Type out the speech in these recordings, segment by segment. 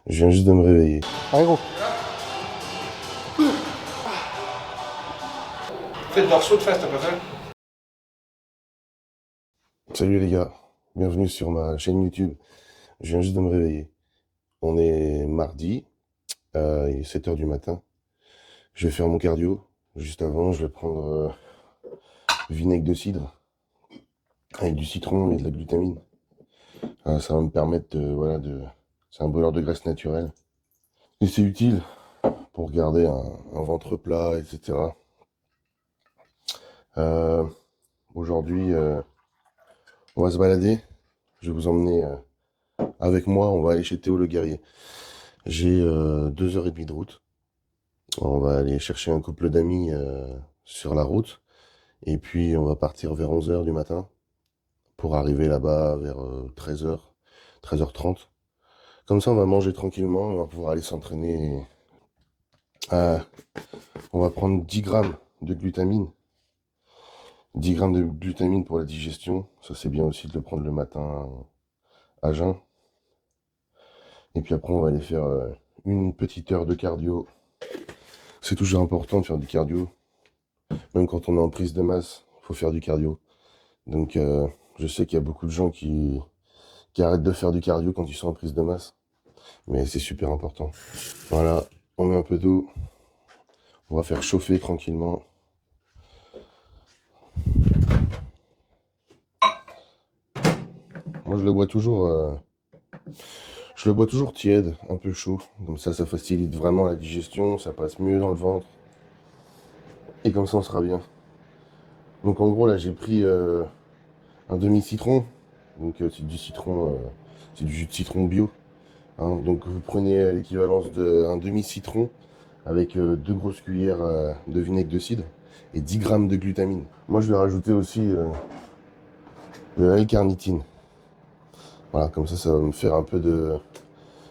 Je viens juste de me réveiller. Allez gros. Fais de dorsaux de face, t'as pas fait? Salut les gars, bienvenue sur ma chaîne YouTube. Je viens juste de me réveiller. On est mardi, il est 7 h du matin. Je vais faire mon cardio. Juste avant, je vais prendre vinaigre de cidre avec du citron et de la glutamine. Ça va me permettre c'est un brûleur de graisse naturelle. Et c'est utile pour garder un ventre plat, etc. Euh, Aujourd'hui, on va se balader. Je vais vous emmener avec moi. On va aller chez Théo le Guerrier. J'ai 2 h 30 de route. On va aller chercher un couple d'amis sur la route. Et puis on va partir vers 11 h du matin pour arriver là-bas vers 13 h, 13 h 30. Comme ça, on va manger tranquillement. On va pouvoir aller s'entraîner. On va prendre 10 grammes de glutamine. 10 grammes de glutamine pour la digestion. Ça, c'est bien aussi de le prendre le matin à jeun. Et puis après, on va aller faire une petite heure de cardio. C'est toujours important de faire du cardio. Même quand on est en prise de masse, il faut faire du cardio. Donc, je sais qu'il y a beaucoup de gens qui arrêtent de faire du cardio quand ils sont en prise de masse. Mais c'est super important. Voilà, on met un peu d'eau. On va faire chauffer tranquillement. Moi, je le bois toujours tiède, un peu chaud. Comme ça facilite vraiment la digestion, ça passe mieux dans le ventre. Et comme ça, on sera bien. Donc, en gros, là, j'ai pris un demi-citron. Donc, c'est du citron, c'est du jus de citron bio. Hein. Donc, vous prenez l'équivalence d'un demi-citron avec 2 grosses cuillères de vinaigre de cidre et 10 grammes de glutamine. Moi, je vais rajouter aussi de la L-carnitine. Voilà, comme ça va me faire un peu de...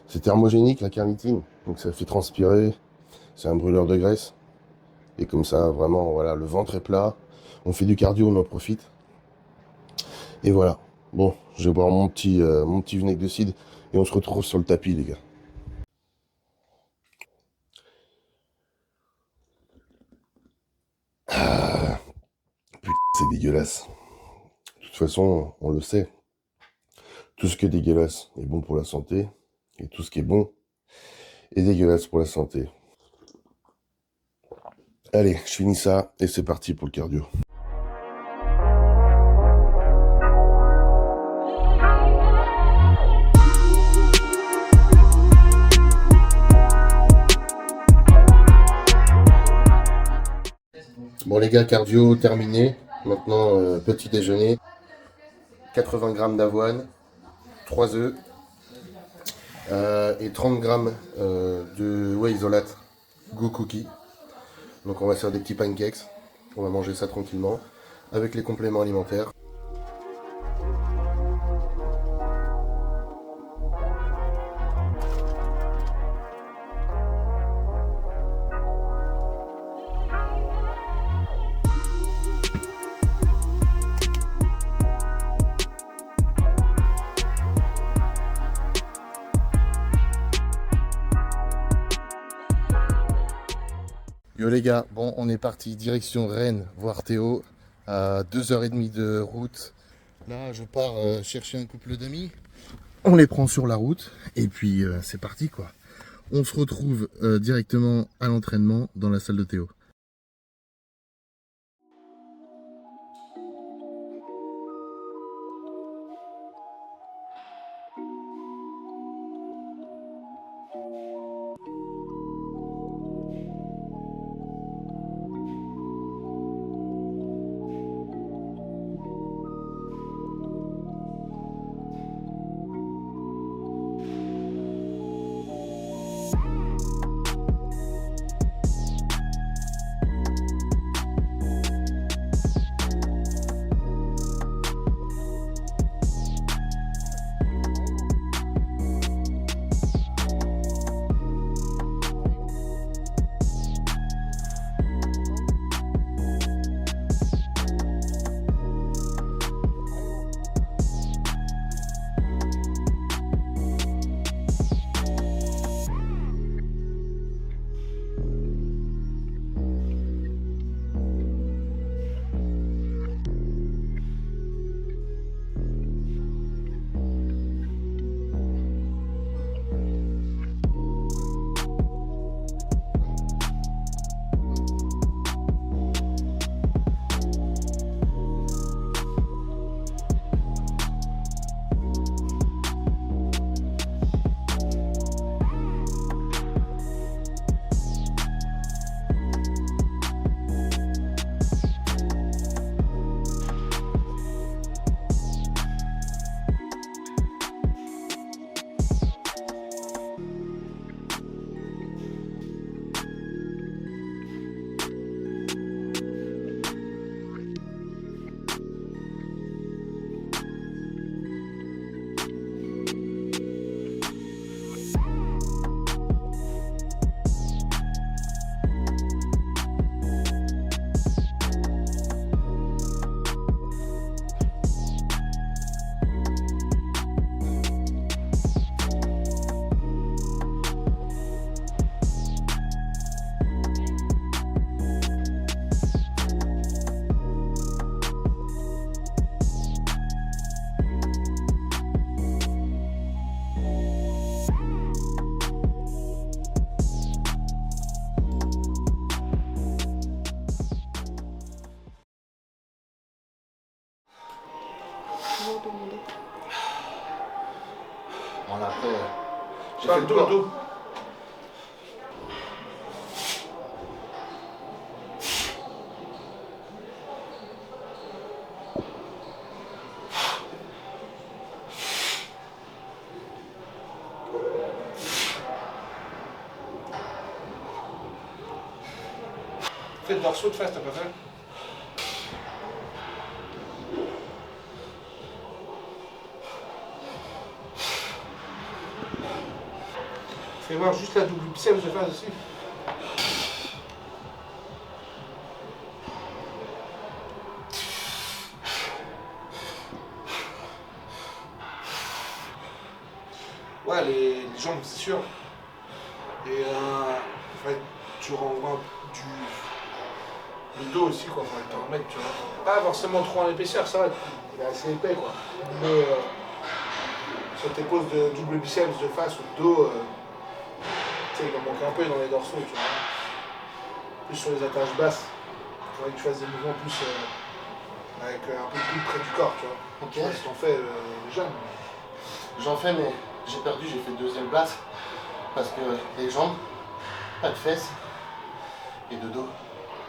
C'est thermogénique, la carnitine. Donc ça fait transpirer. C'est un brûleur de graisse. Et comme ça, vraiment, voilà, le ventre est plat. On fait du cardio, on en profite. Et voilà. Bon, je vais boire mon petit vinaigre de cidre. Et on se retrouve sur le tapis, les gars. Putain, c'est dégueulasse. De toute façon, on le sait. Tout ce qui est dégueulasse est bon pour la santé. Et tout ce qui est bon est dégueulasse pour la santé. Allez, je finis ça et c'est parti pour le cardio. Bon les gars, cardio terminé. Maintenant, petit déjeuner. 80 grammes d'avoine, 3 œufs et 30 grammes de whey isolate Go Cookie. Donc on va se faire des petits pancakes. On va manger ça tranquillement avec les compléments alimentaires. Yo les gars, bon on est parti direction Rennes voir Théo à 2 h 30 de route. Là je pars chercher un couple d'amis. On les prend sur la route et puis c'est parti quoi. On se retrouve directement à l'entraînement dans la salle de Théo. Pas fais le le dos, corps. le dos. Fais le dorsaux de face, t'as pas fait? Fais voir juste la double biceps de face aussi. Ouais, les jambes, c'est sûr. Et tu renvoies du dos aussi, quoi. Faut t'en remettre, tu vois. Pas forcément trop en épaisseur, ça va. Il est assez épais, quoi. Mais sur tes poses de double biceps de face ou de dos, tu sais, il en manque un peu dans les dorsaux, tu vois. Plus sur les attaches basses. Il faudrait que tu fasses des mouvements plus avec un peu plus près du corps, tu vois. Ok. Tu vois, si t'en fais jeune. J'en fais, mais j'ai perdu, j'ai fait deuxième place. Parce que les jambes, pas de fesses et de dos.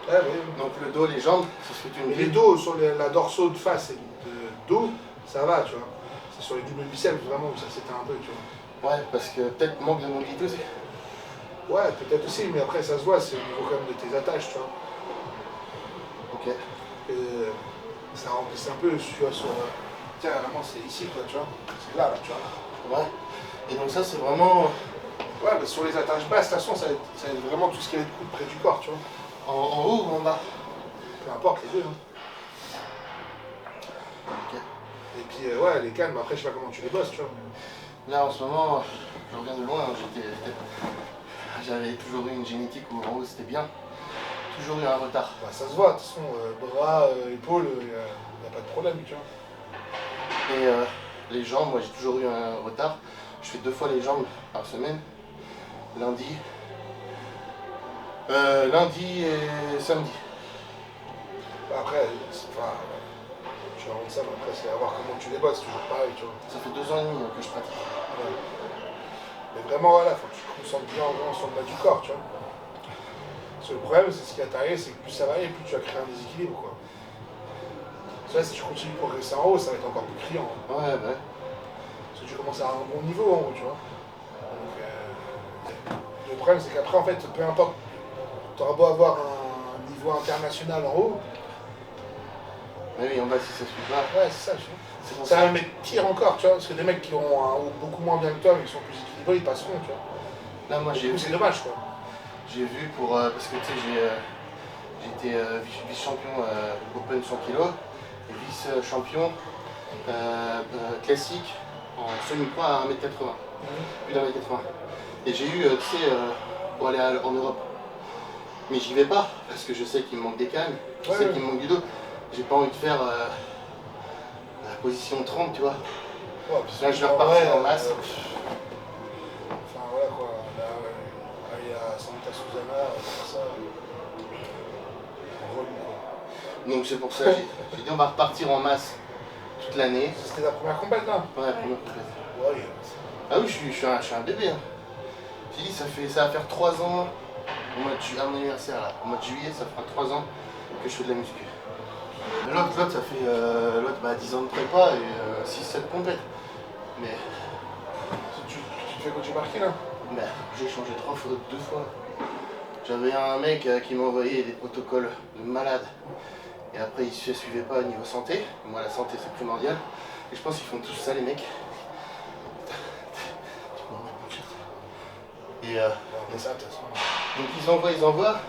Ouais, ouais. Donc le dos, les jambes, c'est ce que tu me Mais dis. les dos, sur la dorsaux de face et de dos, ça va, tu vois. C'est sur les doubles biceps vraiment où ça s'éteint un peu, tu vois. Ouais, parce que peut-être manque de mobilité aussi. Ouais, peut-être aussi, mais après ça se voit, c'est au niveau quand même de tes attaches, tu vois. Ok. Ça remplisse un peu, tu vois, sur. Tiens, vraiment, c'est ici, quoi, tu vois. C'est là, tu vois. Ouais. Et donc ça, c'est vraiment Ouais, mais sur les attaches basses, de toute façon, ça va être vraiment tout ce qui va être près du corps, tu vois. en haut ou en bas. Peu importe, les deux, hein. Ok. Et puis, ouais, les calmes, après, je sais pas comment tu les bosses, tu vois. Là, en ce moment, je reviens de loin. J'avais toujours eu une génétique où en haut, c'était bien. Toujours eu un retard. Bah, ça se voit, de toute façon, bras, épaules, il n'y a pas de problème, tu vois. Et les jambes, moi, j'ai toujours eu un retard. Je fais 2 fois les jambes par semaine. Lundi et samedi. Après, je vais rendre ça, mais après, c'est à voir comment tu les bosses, c'est toujours pareil, tu vois. Ça fait 2 ans et demi que je pratique. Ouais. Mais vraiment, voilà, faut que tu te concentres bien vraiment sur le bas du corps, tu vois. Parce que le problème, c'est ce qui va t'arriver, c'est que plus ça va aller, plus tu vas créer un déséquilibre, quoi. Tu vois, si tu continues de progresser en haut, ça va être encore plus criant. Ouais, bah. Parce que tu commences à un bon niveau en haut, tu vois. Donc, le problème, c'est qu'après, en fait, peu importe, tu auras beau avoir un niveau international en haut, Mais oui, en bas, si ça suit pas. ouais, c'est ça, tu vois. C'est pour Ça ça. va mettre pire encore, tu vois, parce que des mecs qui ont un haut beaucoup moins bien que toi, mais qui sont plus équilibrés, ils passeront, tu vois. Là, moi, Du coup, c'est dommage, quoi. j'ai vu pour. Parce que tu sais, j'ai été vice-champion Open 100 kg et vice-champion classique en semi-poids à 1m80. Plus d'1m80. Et j'ai eu, tu sais, pour aller en Europe. Mais j'y vais pas, parce que je sais qu'il me manque des cannes, je sais qu'il me manque du dos. J'ai pas envie de faire la position 30, tu vois. Ouais, puis Là, je vais repartir en masse. Enfin, voilà, quoi. Là, aller à Santa Susana, faire ça. Relou, quoi. Donc c'est pour ça, j'ai dit on va repartir en masse toute l'année. C'était la première compète, là? Ouais, première compète. Ouais, Ah oui, je suis un bébé. Hein. J'ai dit, ça va faire 3 ans, à mon anniversaire, là, au mois de juillet, ça fera 3 ans que je fais de la muscu. L'autre, ça fait 10 ans de prépa et 6-7 compètes. Mais Tu te fais coacher par qui, là? bah, j'ai changé 2 fois. J'avais un mec qui m'a envoyé des protocoles de malade. Et après, il ne suivait pas au niveau santé. Moi, la santé, c'est primordial. Et je pense qu'ils font tous ça, les mecs. Et Ouais, mais ça, de toute façon. donc ils envoient.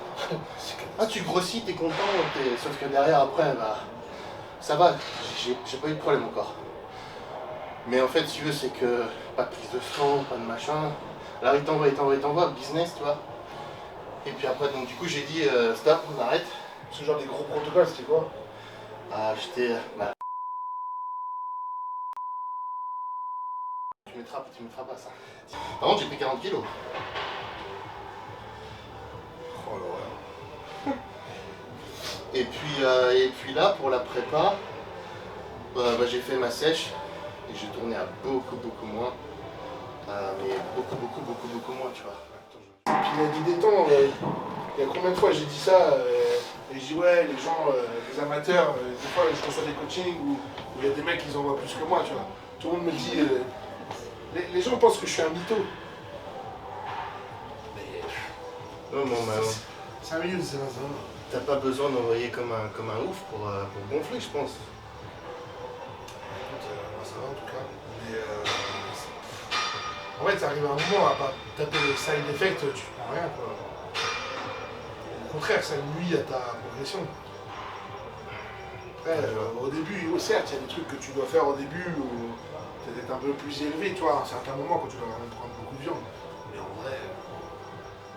Ah, tu grossis, t'es content, sauf que derrière, après, bah, ça va, j'ai pas eu de problème encore. Mais en fait, si tu veux, c'est que pas de prise de sang, pas de machin. Alors il t'envoie, business, tu vois. Et puis après, donc du coup, j'ai dit stop, on arrête. Ce genre des gros protocoles, c'était quoi? Ah, j'étais. Bah, tu mettras pas ça. Par contre, j'ai pris 40 kilos. Oh l'horreur. Et puis là, pour la prépa, j'ai fait ma sèche et j'ai tourné à beaucoup moins. Mais beaucoup moins, tu vois. Puis il a dit des temps, il y a combien de fois j'ai dit ça et je dis ouais, les gens, les amateurs, des fois je reçois des coachings où il y a des mecs qui en voient plus que moi, tu vois. Tout le monde me dit, les gens pensent que je suis un mytho. Mais Non, bon, bah, 5 minutes, c'est ça. t'as pas besoin d'envoyer comme un ouf pour gonfler, je pense. Écoute, moi ça va en tout cas. Mais en fait, ça arrive à un moment à pas taper les side effects, tu prends rien quoi. Au contraire, ça nuit à ta progression. Après, au début, certes, il y a des trucs que tu dois faire au début où tu es un peu plus élevé, tu vois, à un certain moment quand tu dois vraiment prendre beaucoup de viande. Mais en vrai,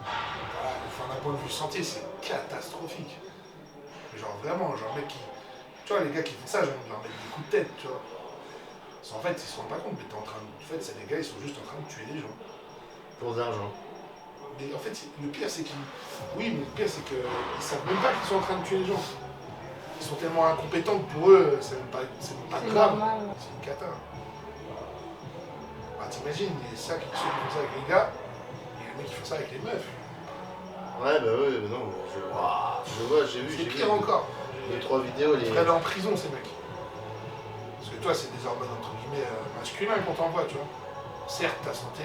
voilà, enfin, d'un point de vue santé, c'est catastrophique. Genre vraiment, genre mec qui. Tu vois, les gars qui font ça, genre, leur mettre des coups de tête, tu vois. En fait, ils se rendent pas compte, mais t'es en train de. En fait, c'est des gars, ils sont juste en train de tuer des gens. Pour de l'argent. Mais en fait, le pire, c'est qu'ils. Oui, mais le pire, c'est qu'ils savent même pas qu'ils sont en train de tuer les gens. Ils sont tellement incompétents que pour eux, c'est même pas grave. C'est une cata. Bah, t'imagines, il y a ça, ceux qui font ça avec les gars, et les mecs qui font ça avec les meufs. Ouais, bah ouais, bah non, je vois, j'ai vu. C'est pire encore. 2-3 vidéos. Ils devraient aller en prison, ces mecs. Parce que toi, c'est des hormones entre guillemets masculins qu'on t'envoie, tu vois. Certes, ta santé,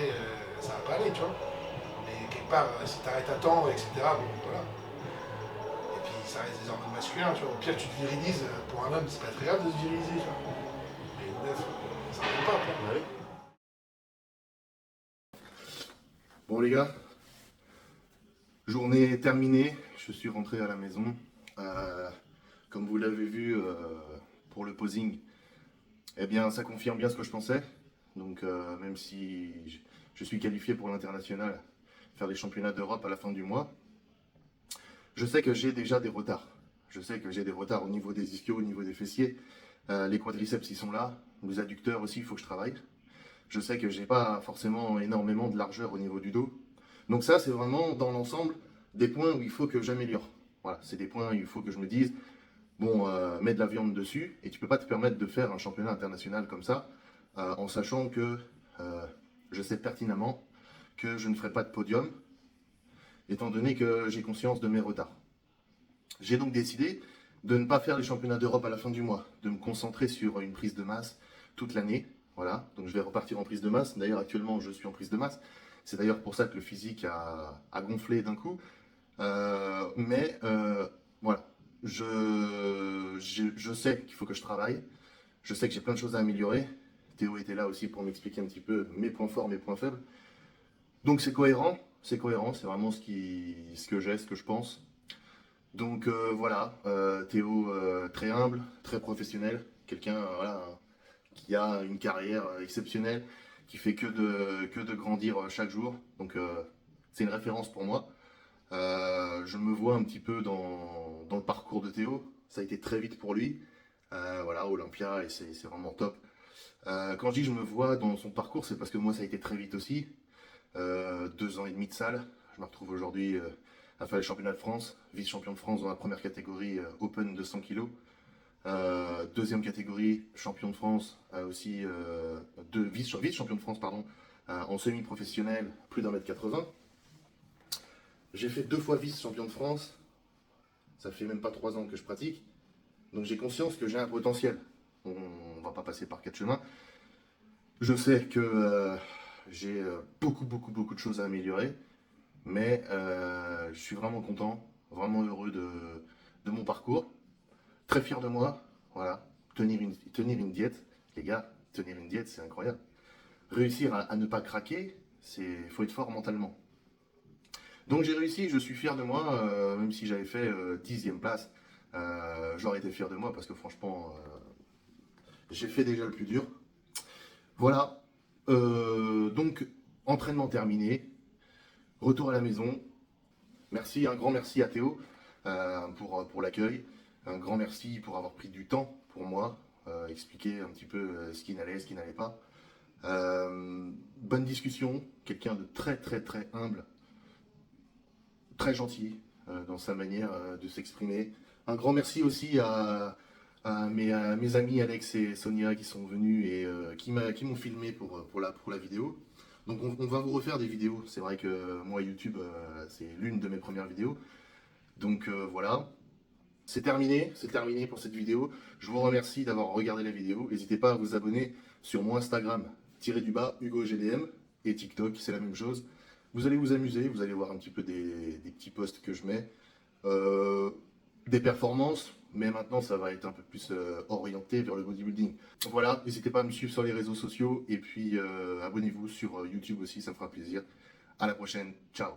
ça va pas aller, tu vois. Mais quelque part, si t'arrêtes à temps, etc., bon, voilà. Et puis, ça reste des hormones masculins, tu vois. Au pire, tu te virilises. Pour un homme, c'est pas très grave de se viriliser, tu vois. Mais une meuf, ça ne pas, quoi. Bah oui. Bon les gars, journée terminée, je suis rentré à la maison. Comme vous l'avez vu pour le posing, eh bien ça confirme bien ce que je pensais. Donc même si je suis qualifié pour l'international, faire les championnats d'Europe à la fin du mois, je sais que j'ai déjà des retards. Je sais que j'ai des retards au niveau des ischios, au niveau des fessiers. Les quadriceps ils sont là, les adducteurs aussi il faut que je travaille. Je sais que j'ai pas forcément énormément de largeur au niveau du dos. Donc ça, c'est vraiment dans l'ensemble des points où il faut que j'améliore. Voilà, c'est des points où il faut que je me dise, bon, mets de la viande dessus, et tu peux pas te permettre de faire un championnat international comme ça, en sachant que je sais pertinemment que je ne ferai pas de podium, étant donné que j'ai conscience de mes retards. J'ai donc décidé de ne pas faire les championnats d'Europe à la fin du mois, de me concentrer sur une prise de masse toute l'année. Voilà, donc je vais repartir en prise de masse. D'ailleurs, actuellement, je suis en prise de masse. C'est d'ailleurs pour ça que le physique a gonflé d'un coup. Voilà, je sais qu'il faut que je travaille. Je sais que j'ai plein de choses à améliorer. Théo était là aussi pour m'expliquer un petit peu mes points forts, mes points faibles. Donc c'est cohérent, c'est vraiment ce que j'ai, ce que je pense. Donc voilà, Théo très humble, très professionnel, quelqu'un voilà, qui a une carrière exceptionnelle, qui fait que de grandir chaque jour. Donc c'est une référence pour moi. Je me vois un petit peu dans le parcours de Théo. Ça a été très vite pour lui. Voilà, Olympia, et c'est vraiment top. Quand je dis je me vois dans son parcours, c'est parce que moi ça a été très vite aussi. 2 ans et demi de salle. Je me retrouve aujourd'hui à faire les championnats de France, vice-champion de France dans la première catégorie Open 200 kg. Deuxième catégorie, champion de France, aussi vice-champion de France pardon, en semi-professionnel, plus d'1m80. J'ai fait 2 fois vice-champion de France, ça fait même pas 3 ans que je pratique, donc j'ai conscience que j'ai un potentiel. On va pas passer par 4 chemins. Je sais que j'ai beaucoup de choses à améliorer, mais je suis vraiment content, vraiment heureux de mon parcours. Très fier de moi, voilà. Tenir une diète, les gars, tenir une diète, c'est incroyable. Réussir à ne pas craquer, faut être fort mentalement. Donc j'ai réussi, je suis fier de moi, même si j'avais fait 10e place, j'aurais été fier de moi parce que franchement, j'ai fait déjà le plus dur. Voilà, donc entraînement terminé, retour à la maison. Merci, un grand merci à Théo pour l'accueil. Un grand merci pour avoir pris du temps pour moi, expliquer un petit peu ce qui n'allait pas. Bonne discussion, quelqu'un de très humble, très gentil dans sa manière de s'exprimer. Un grand merci aussi à mes amis Alex et Sonia qui sont venus et qui m'ont filmé pour la vidéo. Donc on va vous refaire des vidéos. C'est vrai que moi YouTube, c'est l'une de mes premières vidéos. Donc voilà. C'est terminé pour cette vidéo. Je vous remercie d'avoir regardé la vidéo. N'hésitez pas à vous abonner sur mon Instagram, _HugoGDM, et TikTok, c'est la même chose. Vous allez vous amuser, vous allez voir un petit peu des petits posts que je mets. Des performances, mais maintenant ça va être un peu plus orienté vers le bodybuilding. Donc voilà, n'hésitez pas à me suivre sur les réseaux sociaux, et puis abonnez-vous sur YouTube aussi, ça me fera plaisir. À la prochaine, ciao.